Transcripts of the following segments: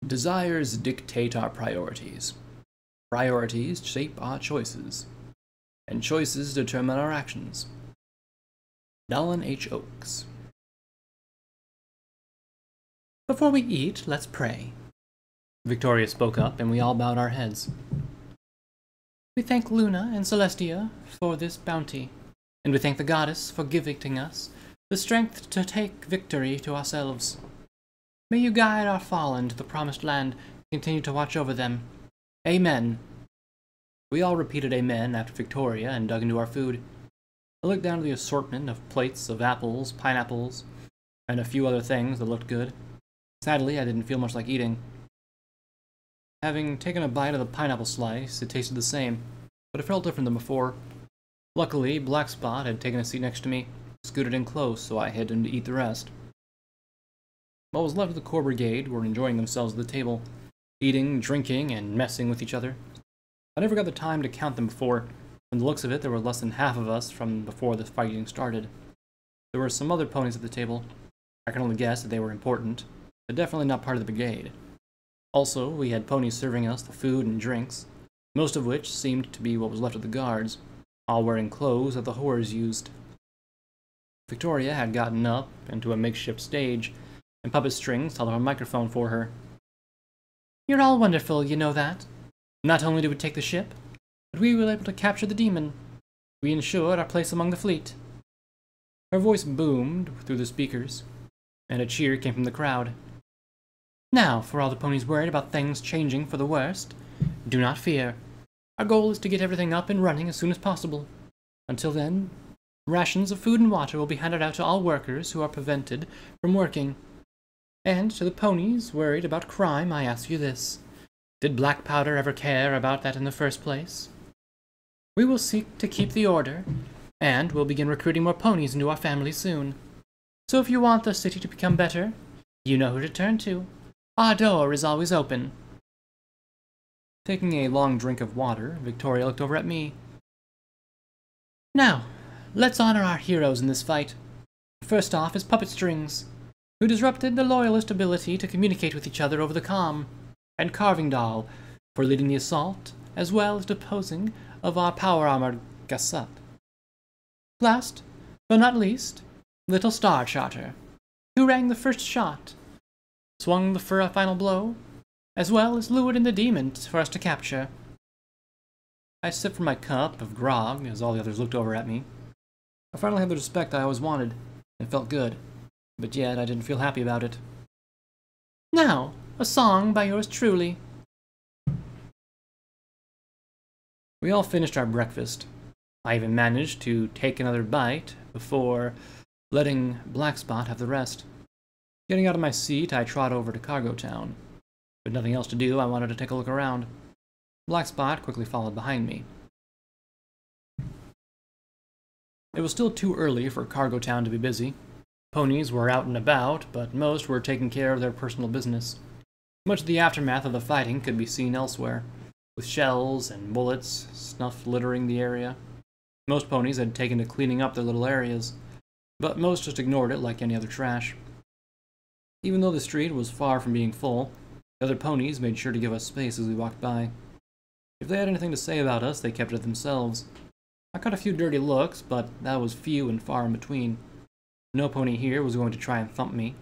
Desires dictate our priorities. Priorities shape our choices. And choices determine our actions. Dallin H. Oakes. Before we eat, let's pray. Victoria spoke up, and we all bowed our heads. We thank Luna and Celestia for this bounty, and we thank the goddess for giving us the strength to take victory to ourselves. May you guide our fallen to the promised land and continue to watch over them. Amen. We all repeated amen after Victoria and dug into our food. I looked down at the assortment of plates of apples, pineapples, and a few other things that looked good. Sadly, I didn't feel much like eating. Having taken a bite of the pineapple slice, it tasted the same, but it felt different than before. Luckily, Black Spot had taken a seat next to me, scooted in close, so I hid him to eat the rest. What was left of the core brigade were enjoying themselves at the table, eating, drinking, and messing with each other. I never got the time to count them before. From the looks of it, there were less than half of us from before the fighting started. There were some other ponies at the table. I can only guess that they were important, but definitely not part of the brigade. Also, we had ponies serving us the food and drinks, most of which seemed to be what was left of the guards, all wearing clothes that the whores used. Victoria had gotten up into a makeshift stage, and Puppet Strings held a microphone for her. You're all wonderful, you know that. Not only did we take the ship, but we were able to capture the demon. We ensured our place among the fleet. Her voice boomed through the speakers, and a cheer came from the crowd. Now, for all the ponies worried about things changing for the worst, do not fear. Our goal is to get everything up and running as soon as possible. Until then, rations of food and water will be handed out to all workers who are prevented from working. And to the ponies worried about crime, I ask you this. Did Black Powder ever care about that in the first place? We will seek to keep the order, and we'll begin recruiting more ponies into our family soon. So if you want the city to become better, you know who to turn to. Our door is always open. Taking a long drink of water, Victoria looked over at me. Now, let's honor our heroes in this fight. First off is Puppet Strings, who disrupted the Loyalist ability to communicate with each other over the comm, and Carving Doll, for leading the assault, as well as disposing of our power-armored Gassat. Last, but not least, Little Star Charter, who rang the first shot, swung the final blow, as well as lured in the demon for us to capture. I sipped from my cup of grog as all the others looked over at me. I finally had the respect I always wanted. It felt good, but yet I didn't feel happy about it. Now, a song by yours truly. We all finished our breakfast. I even managed to take another bite before letting Black Spot have the rest. Getting out of my seat, I trot over to Cargo Town. With nothing else to do, I wanted to take a look around. Black Spot quickly followed behind me. It was still too early for Cargo Town to be busy. Ponies were out and about, but most were taking care of their personal business. Much of the aftermath of the fighting could be seen elsewhere, with shells and bullets, snuff littering the area. Most ponies had taken to cleaning up their little areas, but most just ignored it like any other trash. Even though the street was far from being full, the other ponies made sure to give us space as we walked by. If they had anything to say about us, they kept it to themselves. I caught a few dirty looks, but that was few and far in between. No pony here was going to try and thump me,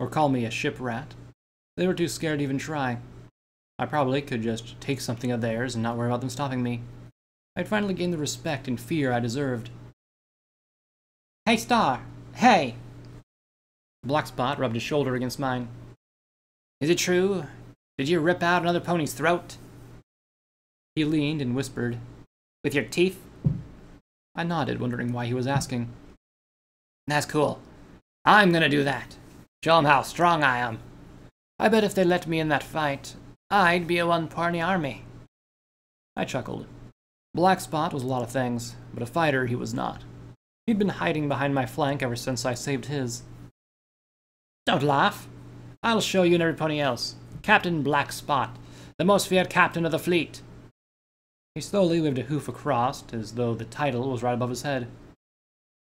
or call me a ship rat. They were too scared to even try. I probably could just take something of theirs and not worry about them stopping me. I'd finally gained the respect and fear I deserved. Hey, Star! Hey! Black Spot rubbed his shoulder against mine. Is it true? Did you rip out another pony's throat? He leaned and whispered, With your teeth? I nodded, wondering why he was asking. That's cool. I'm gonna do that. Show 'em how strong I am. I bet if they let me in that fight, I'd be a one-pony army. I chuckled. Black Spot was a lot of things, but a fighter he was not. He'd been hiding behind my flank ever since I saved his. Don't laugh. I'll show you and everybody else. Captain Black Spot, the most feared captain of the fleet. He slowly waved a hoof across, as though the title was right above his head.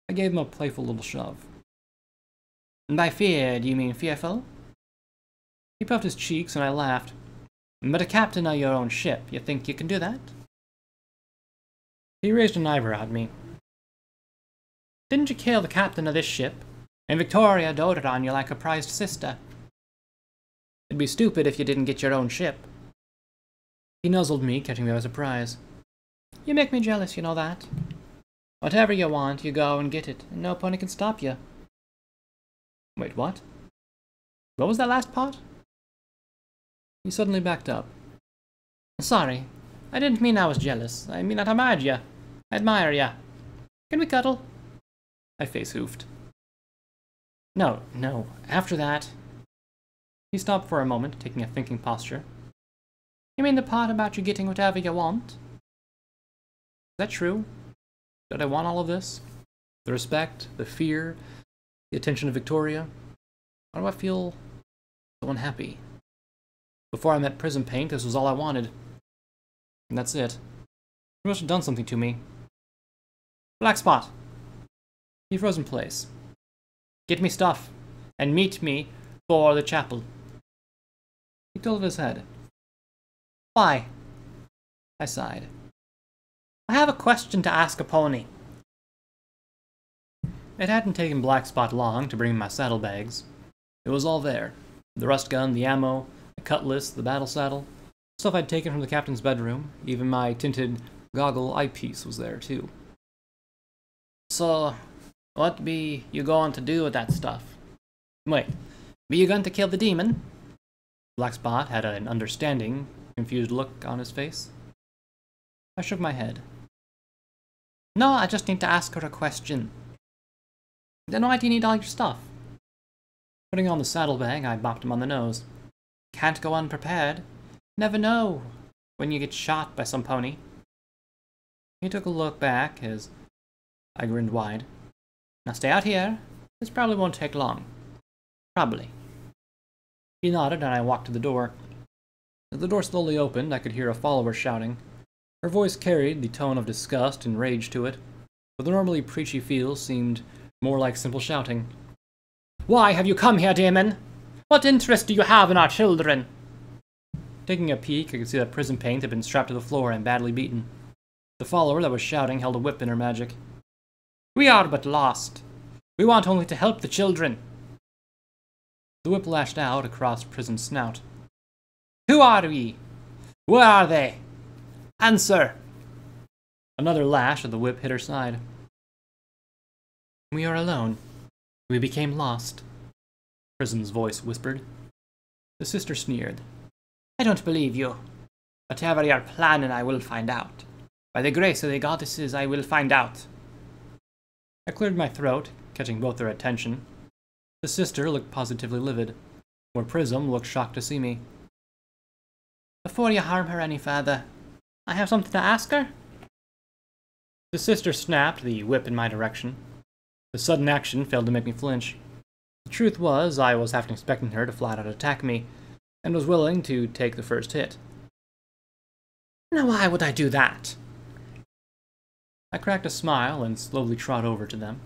I gave him a playful little shove. And by feared, you mean fearful? He puffed his cheeks and I laughed. But a captain of your own ship, you think you can do that? He raised an eyebrow at me. Didn't you kill the captain of this ship? And Victoria doted on you like a prized sister. It'd be stupid if you didn't get your own ship. He nuzzled me, catching me by surprise. You make me jealous, you know that. Whatever you want, you go and get it, and no pony can stop you. Wait, what? What was that last part? He suddenly backed up. Sorry, I didn't mean I was jealous. I mean I admired ya. I admire ya. Can we cuddle? I face-hoofed. No, after that. He stopped for a moment, taking a thinking posture. You mean the part about you getting whatever you want? Is that true? Did I want all of this? The respect, the fear, the attention of Victoria? Why do I feel so unhappy? Before I met Prism Paint, this was all I wanted. And that's it. You must have done something to me. Black Spot. He froze in place. Get me stuff, and meet me for the chapel. He tilted his head. Why? I sighed. I have a question to ask a pony. It hadn't taken Black Spot long to bring me my saddlebags. It was all there. The rust gun, the ammo, the cutlass, the battle saddle. Stuff I'd taken from the captain's bedroom. Even my tinted goggle eyepiece was there, too. So, what be you going to do with that stuff? Wait, be you going to kill the demon? Black Spot had an understanding, confused look on his face. I shook my head. No, I just need to ask her a question. Then why do you need all your stuff? Putting on the saddlebag, I bopped him on the nose. Can't go unprepared. Never know when you get shot by some pony. He took a look back as I grinned wide. Now stay out here. This probably won't take long. Probably. He nodded and I walked to the door. As the door slowly opened, I could hear a follower shouting. Her voice carried the tone of disgust and rage to it, but the normally preachy feel seemed more like simple shouting. Why have you come here, demon? What interest do you have in our children? Taking a peek, I could see that Prism Paint had been strapped to the floor and badly beaten. The follower that was shouting held a whip in her magic. We are but lost. We want only to help the children. The whip lashed out across Prism's snout. Who are we? Where are they? Answer! Another lash of the whip hit her side. We are alone. We became lost, Prism's voice whispered. The sister sneered. I don't believe you. Whatever your plan, I will find out. By the grace of the goddesses, I will find out. I cleared my throat, catching both their attention. The sister looked positively livid, where Prism looked shocked to see me. Before you harm her any further, I have something to ask her. The sister snapped the whip in my direction. The sudden action failed to make me flinch. The truth was, I was half expecting her to flat-out attack me, and was willing to take the first hit. Now why would I do that? I cracked a smile and slowly trod over to them.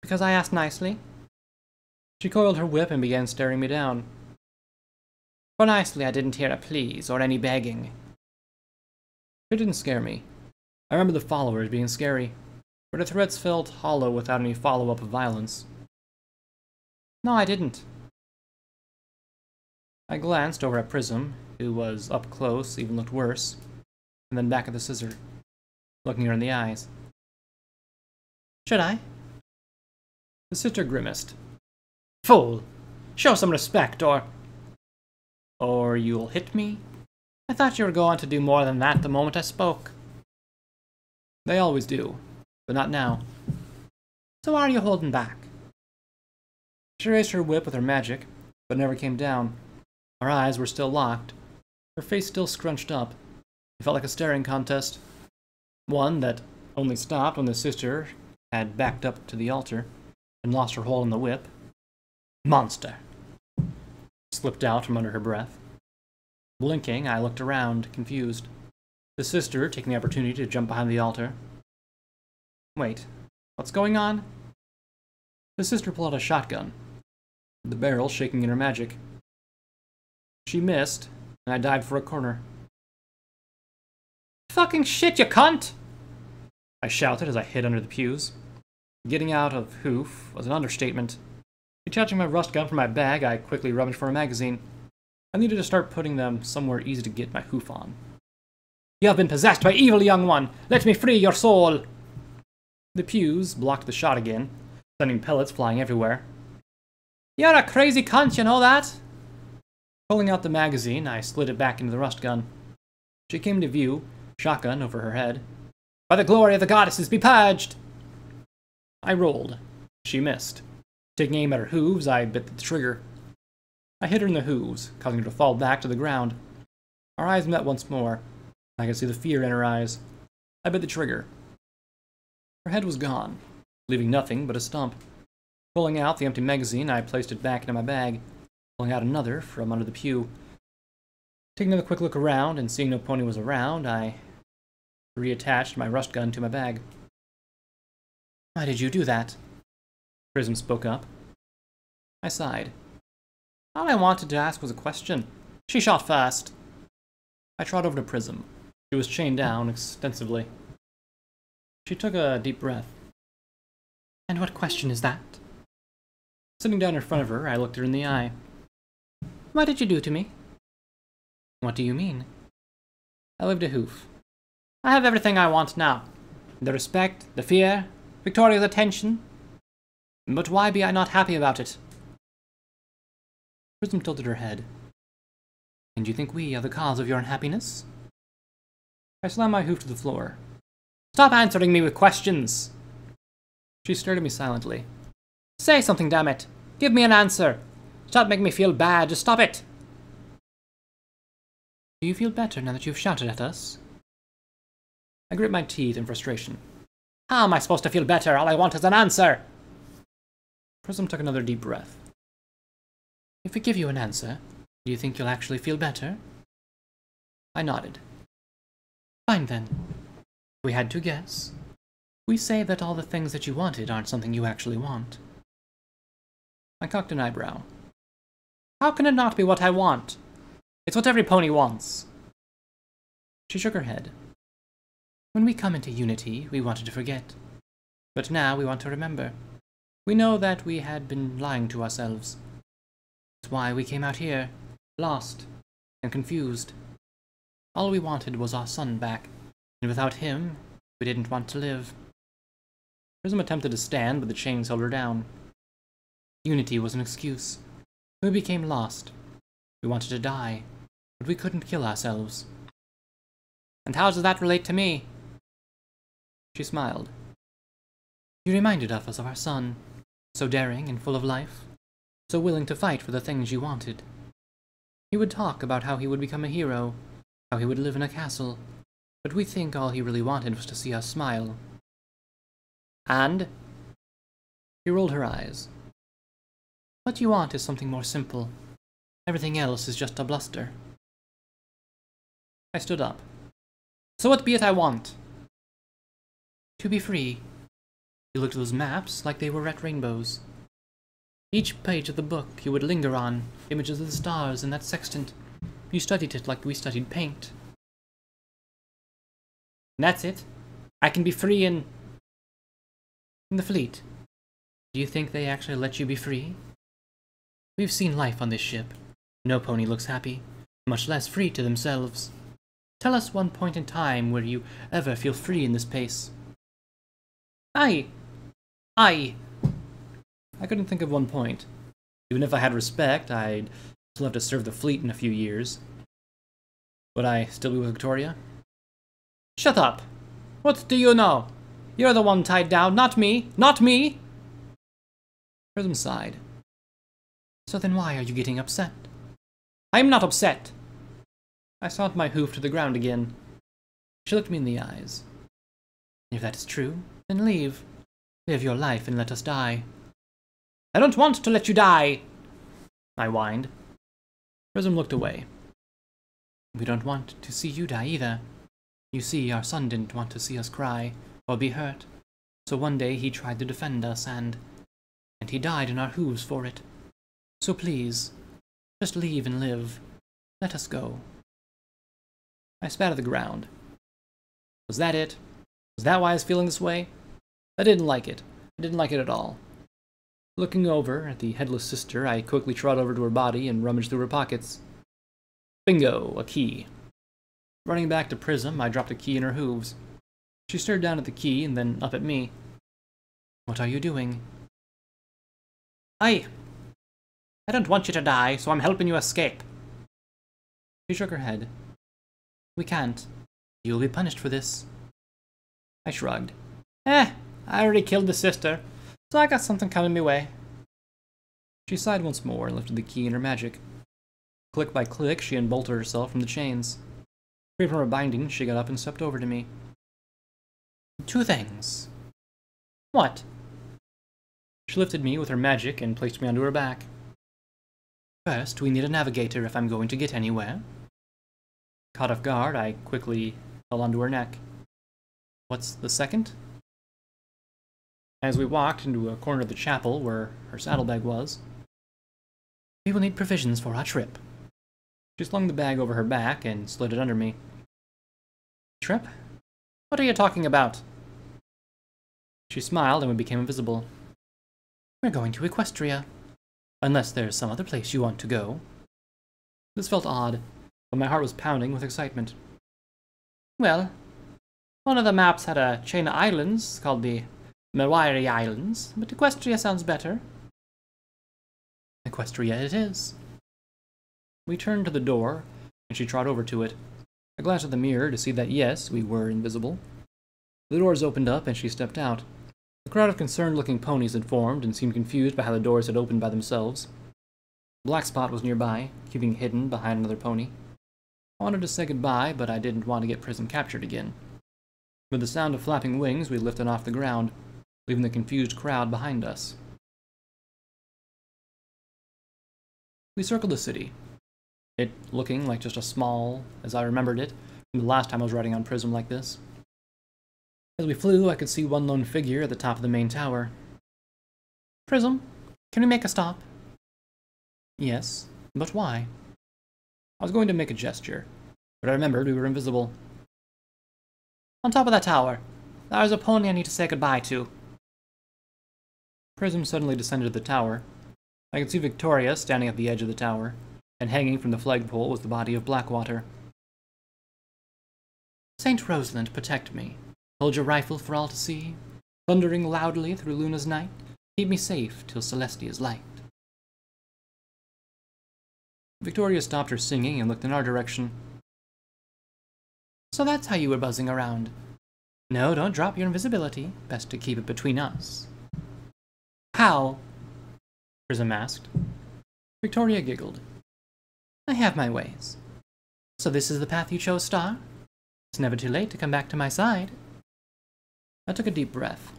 Because I asked nicely. She coiled her whip and began staring me down. For nicely, I didn't hear a please or any begging. It didn't scare me. I remember the followers being scary, but the threats felt hollow without any follow-up of violence. No, I didn't. I glanced over at Prism, who was up close, even looked worse, and then back at the scissor, looking her in the eyes. Should I? The sister grimaced. Fool! Show some respect, or you'll hit me? I thought you were going to do more than that the moment I spoke. They always do, but not now. So why are you holding back? She raised her whip with her magic, but never came down. Her eyes were still locked, her face still scrunched up. It felt like a staring contest. One that only stopped when the sister had backed up to the altar and lost her hold on the whip. Monster! Slipped out from under her breath. Blinking, I looked around, confused. The sister taking the opportunity to jump behind the altar. Wait, what's going on? The sister pulled out a shotgun, the barrel shaking in her magic. She missed, and I dived for a corner. Fucking shit, you cunt! I shouted as I hid under the pews. Getting out of hoof was an understatement. Detaching my rust gun from my bag, I quickly rummaged for a magazine. I needed to start putting them somewhere easy to get my hoof on. You have been possessed by evil, young one! Let me free your soul! The pews blocked the shot again, sending pellets flying everywhere. You're a crazy cunt, you know that? Pulling out the magazine, I slid it back into the rust gun. She came to view, shotgun over her head. By the glory of the goddesses, be purged! I rolled. She missed. Taking aim at her hooves, I bit the trigger. I hit her in the hooves, causing her to fall back to the ground. Our eyes met once more. I could see the fear in her eyes. I bit the trigger. Her head was gone, leaving nothing but a stump. Pulling out the empty magazine, I placed it back into my bag, pulling out another from under the pew. Taking another quick look around and seeing no pony was around, I reattached my rust gun to my bag. Why did you do that? Prism spoke up. I sighed. All I wanted to ask was a question. She shot first. I trotted over to Prism. She was chained down extensively. She took a deep breath. And what question is that? Sitting down in front of her, I looked her in the eye. What did you do to me? What do you mean? I lived a hoof. I have everything I want now. The respect, the fear, Victoria's attention. But why be I not happy about it? Prism tilted her head. And you think we are the cause of your unhappiness? I slammed my hoof to the floor. Stop answering me with questions! She stared at me silently. Say something, damn it! Give me an answer! Stop making me feel bad, just stop it! Do you feel better now that you've shouted at us? I grit my teeth in frustration. How am I supposed to feel better? All I want is an answer! Prism took another deep breath. If we give you an answer, do you think you'll actually feel better? I nodded. Fine then. If we had to guess, we say that all the things that you wanted aren't something you actually want. I cocked an eyebrow. How can it not be what I want? It's what every pony wants. She shook her head. When we come into unity, we wanted to forget. But now we want to remember. We know that we had been lying to ourselves. That's why we came out here, lost and confused. All we wanted was our son back, and without him, we didn't want to live. Prism attempted to stand, but the chains held her down. Unity was an excuse. We became lost. We wanted to die, but we couldn't kill ourselves. And how does that relate to me? She smiled. You reminded us of our son, so daring and full of life, so willing to fight for the things you wanted. He would talk about how he would become a hero, how he would live in a castle, but we think all he really wanted was to see us smile. And? She rolled her eyes. What you want is something more simple. Everything else is just a bluster. I stood up. So what be it I want? To be free. You looked at those maps like they were red rainbows. Each page of the book you would linger on, images of the stars and that sextant. You studied it like we studied paint. And that's it? I can be free in the fleet. Do you think they actually let you be free? We've seen life on this ship. No pony looks happy, much less free to themselves. Tell us one point in time where you ever feel free in this pace. I couldn't think of one point. Even if I had respect, I'd still have to serve the fleet in a few years. Would I still be with Victoria? Shut up! What do you know? You're the one tied down, not me! Not me! Prism sighed. So then why are you getting upset? I'm not upset! I sawed my hoof to the ground again. She looked me in the eyes. If that is true, then leave. Live your life and let us die. I don't want to let you die! I whined. Prism looked away. We don't want to see you die either. You see, our son didn't want to see us cry or be hurt, so one day he tried to defend us and he died in our hooves for it. So please, just leave and live. Let us go. I spat at the ground. Was that it? Was that why I was feeling this way? I didn't like it. I didn't like it at all. Looking over at the headless sister, I quickly trod over to her body and rummaged through her pockets. Bingo, a key. Running back to Prism, I dropped a key in her hooves. She stared down at the key and then up at me. What are you doing? I don't want you to die, so I'm helping you escape. She shook her head. We can't. You'll be punished for this. I shrugged. I already killed the sister, so I got something coming my way. She sighed once more and lifted the key in her magic. Click by click, she unbolted herself from the chains. Free from her binding, she got up and stepped over to me. 2 things. What? She lifted me with her magic and placed me onto her back. First, we need a navigator if I'm going to get anywhere. Caught off guard, I quickly held onto her neck. What's the second? As we walked into a corner of the chapel where her saddlebag was. We will need provisions for our trip. She slung the bag over her back and slid it under me. Trip? What are you talking about? She smiled and we became invisible. We're going to Equestria. Unless there's some other place you want to go. This felt odd, but my heart was pounding with excitement. Well, one of the maps had a chain of islands called the Mewari Islands, but Equestria sounds better. Equestria it is. We turned to the door, and she trod over to it. I glanced at the mirror to see that yes, we were invisible. The doors opened up and she stepped out. A crowd of concerned-looking ponies had formed and seemed confused by how the doors had opened by themselves. A black spot was nearby, keeping hidden behind another pony. I wanted to say goodbye, but I didn't want to get Prism captured again. With the sound of flapping wings, we lifted off the ground, leaving the confused crowd behind us. We circled the city, it looking like just a small, as I remembered it, from the last time I was riding on Prism like this. As we flew, I could see one lone figure at the top of the main tower. Prism, can we make a stop? Yes, but why? I was going to make a gesture, but I remembered we were invisible. On top of that tower, there's a pony I need to say goodbye to. Prism suddenly descended the tower. I could see Victoria standing at the edge of the tower, and hanging from the flagpole was the body of Blackwater. Saint Rosalind, protect me. Hold your rifle for all to see. Thundering loudly through Luna's night, keep me safe till Celestia's light. Victoria stopped her singing and looked in our direction. So that's how you were buzzing around. No, don't drop your invisibility. Best to keep it between us. How? Prism asked. Victoria giggled. I have my ways. So this is the path you chose, Star? It's never too late to come back to my side. I took a deep breath.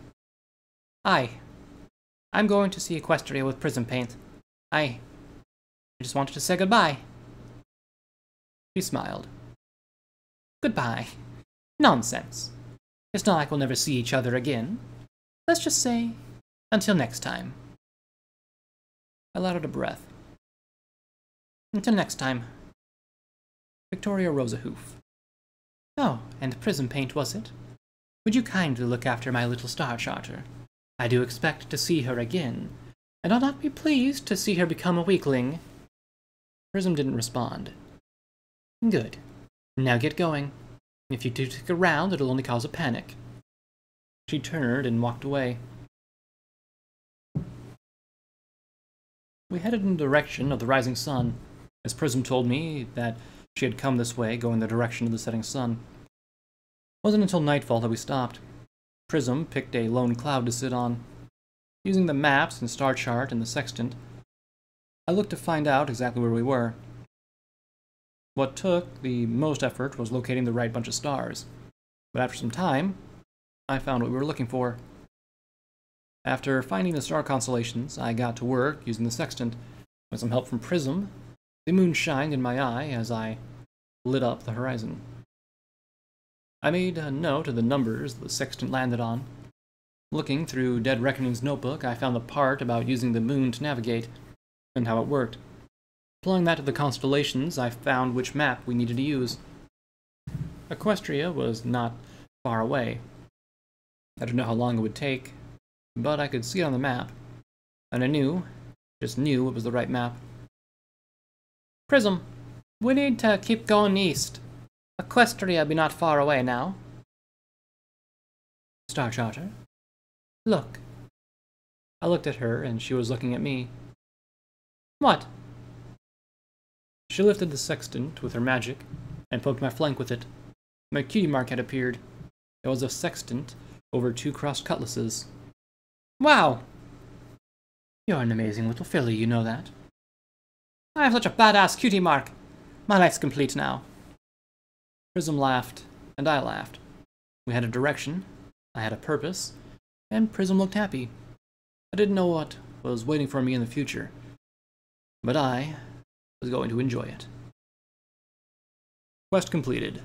I'm going to see Equestria with Prism paint. I just wanted to say goodbye. She smiled. Goodbye. Nonsense. It's not like we'll never see each other again. Let's just say, until next time. I let out a breath. Until next time. Victoria rose a hoof. Oh, and Prism paint, was it? Would you kindly look after my little star charter? I do expect to see her again, and I'll not be pleased to see her become a weakling. Prism didn't respond. Good. Now get going. If you do stick around, it'll only cause a panic. She turned and walked away. We headed in the direction of the rising sun, as Prism told me that she had come this way, going the direction of the setting sun. It wasn't until nightfall that we stopped. Prism picked a lone cloud to sit on. Using the maps and star chart and the sextant, I looked to find out exactly where we were. What took the most effort was locating the right bunch of stars, but after some time, I found what we were looking for. After finding the star constellations, I got to work using the sextant. With some help from Prism, the moon shined in my eye as I lit up the horizon. I made a note of the numbers the sextant landed on. Looking through Dead Reckoning's notebook, I found the part about using the moon to navigate, and how it worked. Applying that to the constellations, I found which map we needed to use. Equestria was not far away. I didn't know how long it would take, but I could see it on the map, and I just knew it was the right map. Prism, we need to keep going east. Equestria be not far away now. Star Charter? Look. I looked at her, and she was looking at me. What? She lifted the sextant with her magic, and poked my flank with it. My cutie mark had appeared. It was a sextant over 2 crossed cutlasses. Wow! You're an amazing little filly, you know that. I have such a badass cutie mark. My life's complete now. Prism laughed, and I laughed. We had a direction, I had a purpose, and Prism looked happy. I didn't know what was waiting for me in the future, but I was going to enjoy it. Quest completed.